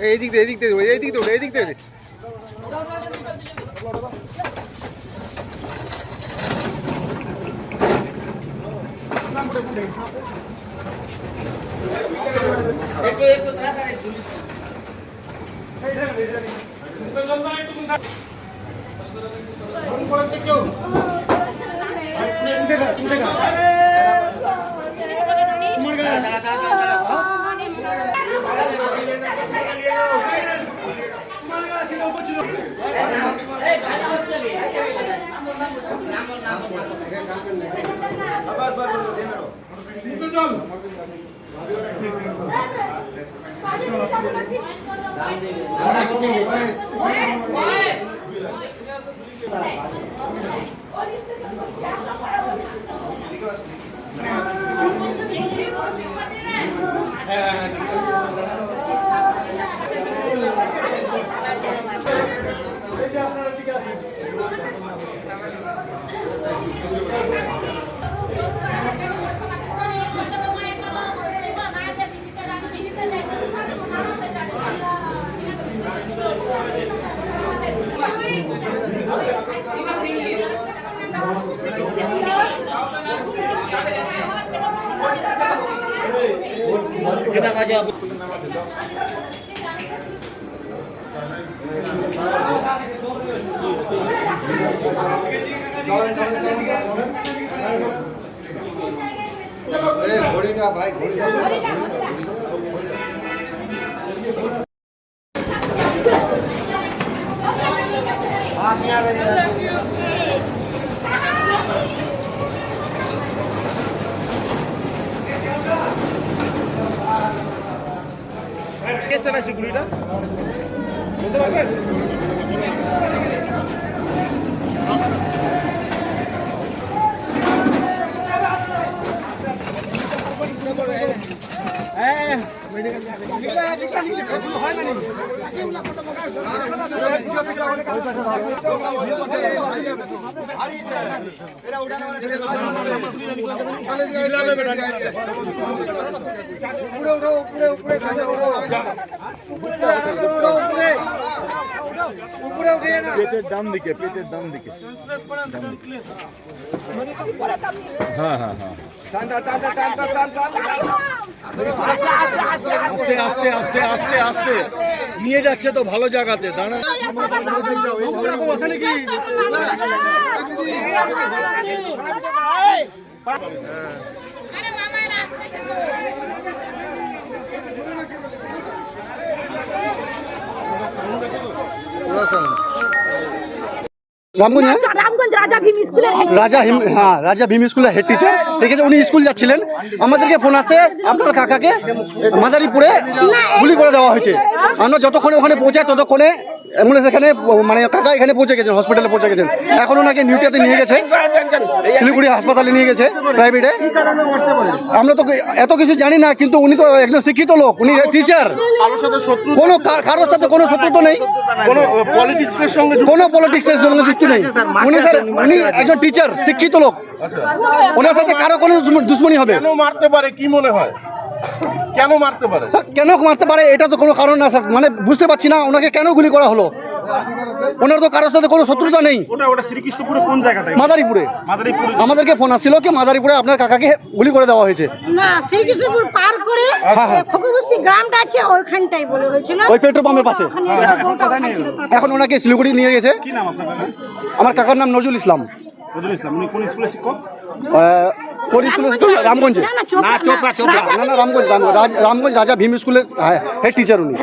এইদিক দিয়ে এইদিক দিয়ে এইদিক দিয়ে এইদিক দিয়ে kita aja घोड़ी का भाई घोड़ी চলে আসে গুলিটা বলতে পারবেন পেটের ডান দিকে হ্যাঁ হ্যাঁ হ্যাঁ আস্তে আস্তে আস্তে আস্তে আস্তে নিয়ে যাচ্ছে তো ভালো জায়গাতে দাঁড়া রামগঞ্জ রাজা ভীম স্কুলের হেড টিচার, ঠিক আছে। উনি স্কুল যাচ্ছিলেন, আমাদেরকে ফোন আসে আপনার কাকাকে মাদারীপুরে গুলি করে দেওয়া হয়েছে। আমরা যতক্ষণে ওখানে পৌঁছাই ততক্ষণে অ্যাম্বুলেন্স এখানে মানে কাকা এখানে পৌঁছে গেছেন, হসপিটালে পৌঁছে গেছেন। এখন ওনাকে নিউটিয়াতে নিয়ে গেছে, শিলিগুড়ি হাসপাতালে নিয়ে গেছে প্রাইভেটে। আমরা তো এত কিছু জানি না, কিন্তু উনি তো একজন শিক্ষিত লোক, উনি টিচার, কোনো কারোর সাথে কোনো শত্রুতা নেই, কোনো পলিটিক্সের সঙ্গে যুক্ত নেই। উনি স্যার উনি একজন টিচার, শিক্ষিত লোক, ওনার সাথে কারো কোনো দুশ্মনী হবে? কেন মারতে পারে কি মনে হয়? কেন মারতে পারে স্যার? কেন মারতে পারে এটা তো কোনো কারণ না স্যার, মানে বুঝতে পারছি না ওনাকে কেন গুলি করা হলো। ওনার তো কারোর সাথে কোনো শত্রুতা নেই। ওটা শ্রীকৃষ্ণপুরে কোন জায়গাটায়? মাদারীপুরে। আমাদেরকে ফোন আসছিল কি মাদারীপুরে আপনার কাকাকে গুলি করে দেওয়া হয়েছে। না, শ্রীকৃষ্ণপুর পার করে খোকবস্তি গ্রামটা আছে ওইখানটাই বলে হয়েছিল, ওই পেট্রোল পাম্পের পাশে। এখন ওনাকে শিলিগুড়ি নিয়ে গেছে। কি নাম আপনার কাকা? আমার কাকার নাম নজরুল ইসলাম। উনি কোন স্কুলের শিক্ষক? রামগঞ্জে। না রামগঞ্জ রাজা ভীম স্কুলের হেড টিচার উনি।